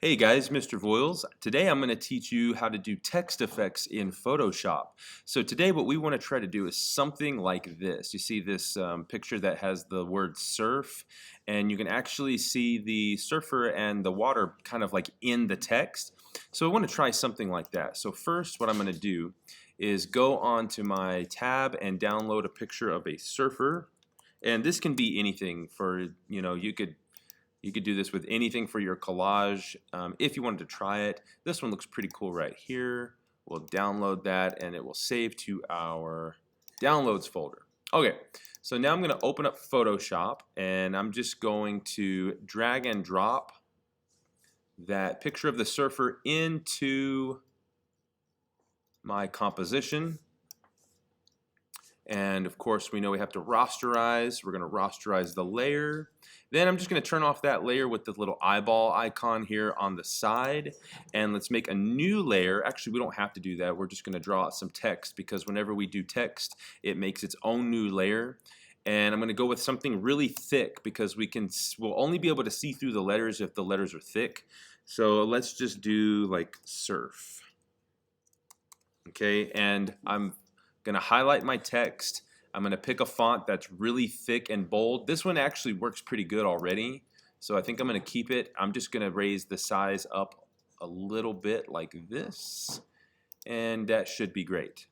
Hey guys, Mr. Voiles. Today I'm going to teach you how to do text effects in Photoshop. So today what we want to try to do is something like this. You see this picture that has the word surf, and you can actually see the surfer and the water kind of like in the text. So I want to try something like that. So first what I'm going to do is go on to my tab and download a picture of a surfer. And this can be anything for, you could do this with anything for your collage if you wanted to try it. This one looks pretty cool right here. We'll download that and it will save to our downloads folder. Okay, so now I'm going to open up Photoshop and I'm just going to drag and drop that picture of the surfer into my composition. And of course we know we have to rasterize. We're going to rasterize the layer. Then I'm just going to turn off that layer with the little eyeball icon here on the side. And let's make a new layer. Actually, we don't have to do that. We're just going to draw out some text because whenever we do text, it makes its own new layer. And I'm going to go with something really thick because we'll only be able to see through the letters if the letters are thick. So let's just do like surf. Okay, and I'm going to highlight my text. I'm going to pick a font that's really thick and bold. This one actually works pretty good already, so I think I'm going to keep it. I'm just going to raise the size up a little bit like this, and that should be great.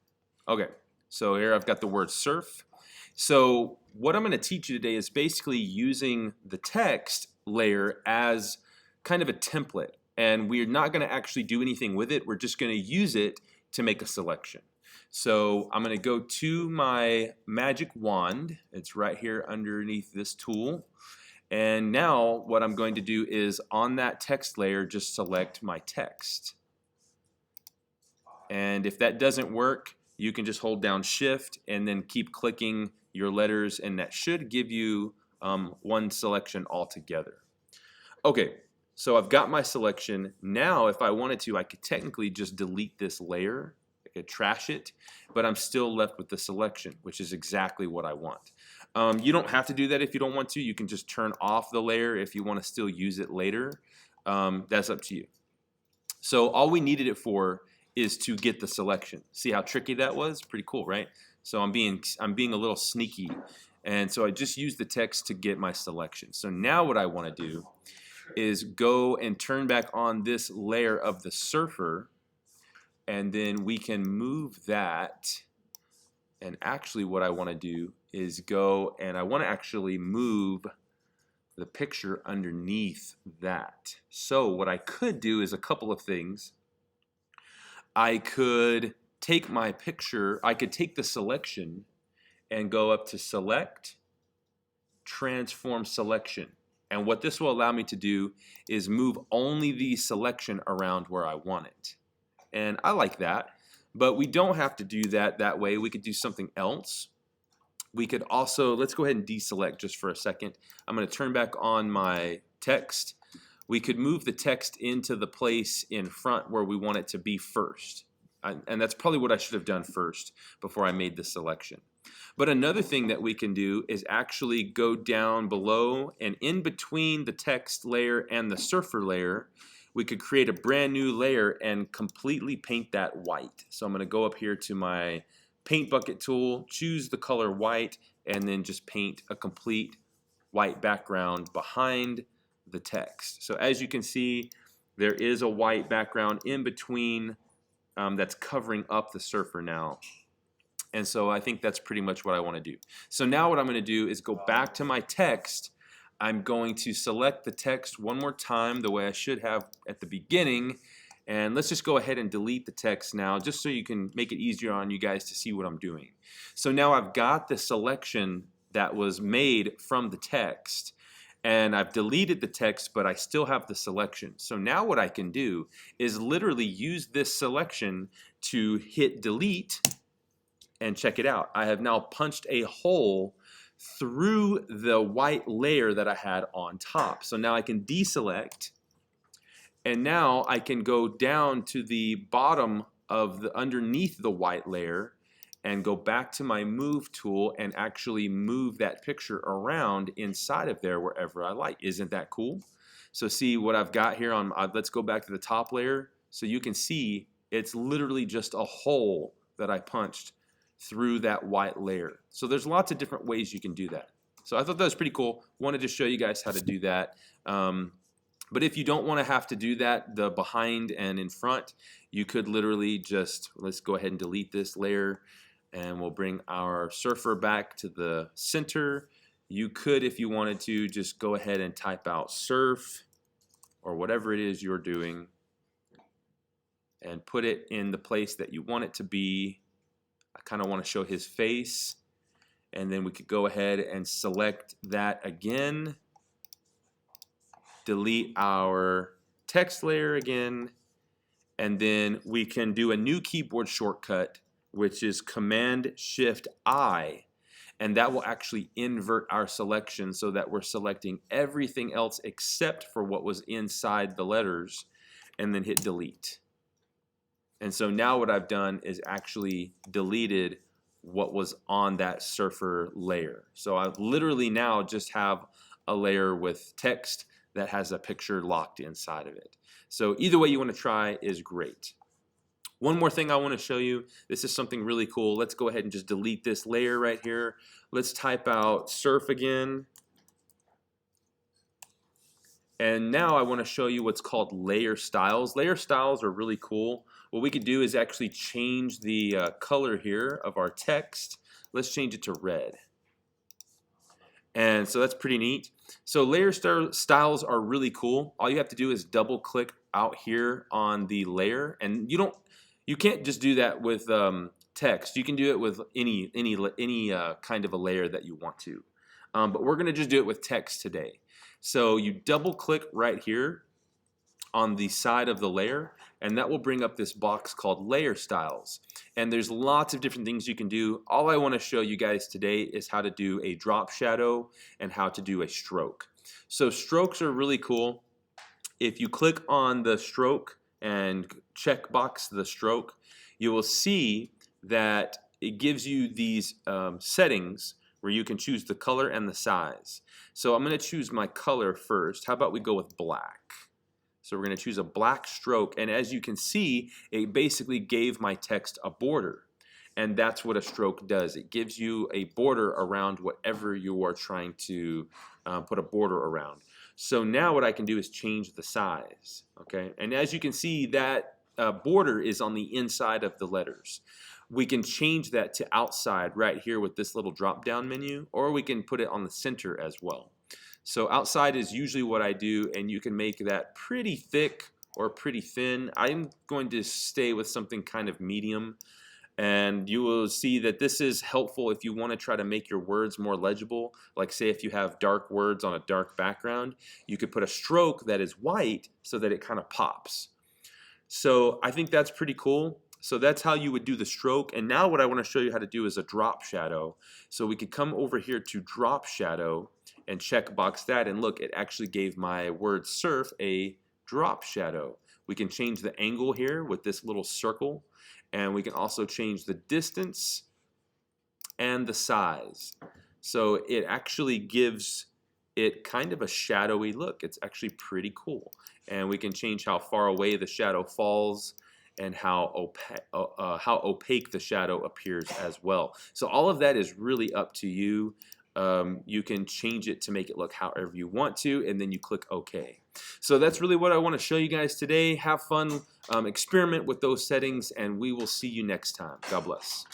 Okay, so here I've got the word surf. So what I'm going to teach you today is basically using the text layer as kind of a template, and we're not going to actually do anything with it. We're just going to use it to make a selection. So I'm going to go to my magic wand. It's right here underneath this tool. And now what I'm going to do is on that text layer just select my text. And if that doesn't work, you can just hold down shift and then keep clicking your letters, and that should give you one selection altogether. Okay, so I've got my selection. Now if I wanted to, I could technically just delete this layer. I could trash it, but I'm still left with the selection, which is exactly what I want. You don't have to do that if you don't want to. You can just turn off the layer if you want to still use it later. That's up to you. So all we needed it for is to get the selection. See how tricky that was? Pretty cool, right? So I'm being a little sneaky, and so I just used the text to get my selection. So now what I want to do is go and turn back on this layer of the surfer, and then we can move that. And actually what I want to do is go and I want to actually move the picture underneath that. So what I could do is a couple of things. I could take my picture, I could take the selection and go up to select, transform selection. And what this will allow me to do is move only the selection around where I want it. And I like that, but we don't have to do that way. We could do something else. We could also, let's go ahead and deselect just for a second. I'm going to turn back on my text. We could move the text into the place in front where we want it to be first. And that's probably what I should have done first before I made the selection. But another thing that we can do is actually go down below, and in between the text layer and the surfer layer, we could create a brand new layer and completely paint that white. So I'm going to go up here to my paint bucket tool, choose the color white, and then just paint a complete white background behind the text. So as you can see, there is a white background in between that's covering up the surfer now. And so I think that's pretty much what I want to do. So now what I'm going to do is go back to my text. I'm going to select the text one more time the way I should have at the beginning, and let's just go ahead and delete the text now just so you can make it easier on you guys to see what I'm doing. So now I've got the selection that was made from the text, and I've deleted the text, but I still have the selection. So now what I can do is literally use this selection to hit delete, and check it out. I have now punched a hole through the white layer that I had on top. So now I can deselect, and now I can go down to the bottom of the underneath the white layer and go back to my move tool and actually move that picture around inside of there wherever I like. Isn't that cool? So see what I've got here on, let's go back to the top layer. So you can see it's literally just a hole that I punched through that white layer. So there's lots of different ways you can do that. So I thought that was pretty cool. Wanted to show you guys how to do that. But if you don't want to have to do that, the behind and in front, you could literally just, let's go ahead and delete this layer, and we'll bring our surfer back to the center. You could, if you wanted to, just go ahead and type out surf or whatever it is you're doing and put it in the place that you want it to be. I kind of want to show his face, and then we could go ahead and select that again, delete our text layer again, and then we can do a new keyboard shortcut, which is Command-Shift-I, and that will actually invert our selection so that we're selecting everything else except for what was inside the letters, and then hit delete. And so now what I've done is actually deleted what was on that surfer layer. So I literally now just have a layer with text that has a picture locked inside of it. So either way you want to try is great. One more thing I want to show you. This is something really cool. Let's go ahead and just delete this layer right here. Let's type out surf again. And now I want to show you what's called layer styles. Layer styles are really cool. What we could do is actually change the color here of our text. Let's change it to red. And so that's pretty neat. So layer styles are really cool. All you have to do is double click out here on the layer, and you can't just do that with text. You can do it with any kind of a layer that you want to. But we're going to just do it with text today. So you double click right here on the side of the layer, and that will bring up this box called layer styles. And there's lots of different things you can do. All I want to show you guys today is how to do a drop shadow and how to do a stroke. So strokes are really cool. If you click on the stroke and checkbox the stroke, you will see that it gives you these settings where you can choose the color and the size. So I'm going to choose my color first. How about we go with black? So we're going to choose a black stroke, and as you can see, it basically gave my text a border. And that's what a stroke does. It gives you a border around whatever you are trying to put a border around. So now what I can do is change the size. Okay, and as you can see, that border is on the inside of the letters. We can change that to outside right here with this little drop down menu, or we can put it on the center as well. So outside is usually what I do, and you can make that pretty thick or pretty thin. I'm going to stay with something kind of medium, and you will see that this is helpful if you want to try to make your words more legible. Like say if you have dark words on a dark background, you could put a stroke that is white so that it kind of pops. So I think that's pretty cool. So that's how you would do the stroke. And now what I want to show you how to do is a drop shadow. So we could come over here to drop shadow and checkbox that, and look, it actually gave my word surf a drop shadow. We can change the angle here with this little circle, and we can also change the distance and the size. So it actually gives it kind of a shadowy look. It's actually pretty cool. And we can change how far away the shadow falls and how opaque the shadow appears as well. So all of that is really up to you. You can change it to make it look however you want to, and then you click OK. So that's really what I want to show you guys today. Have fun, experiment with those settings, and we will see you next time. God bless.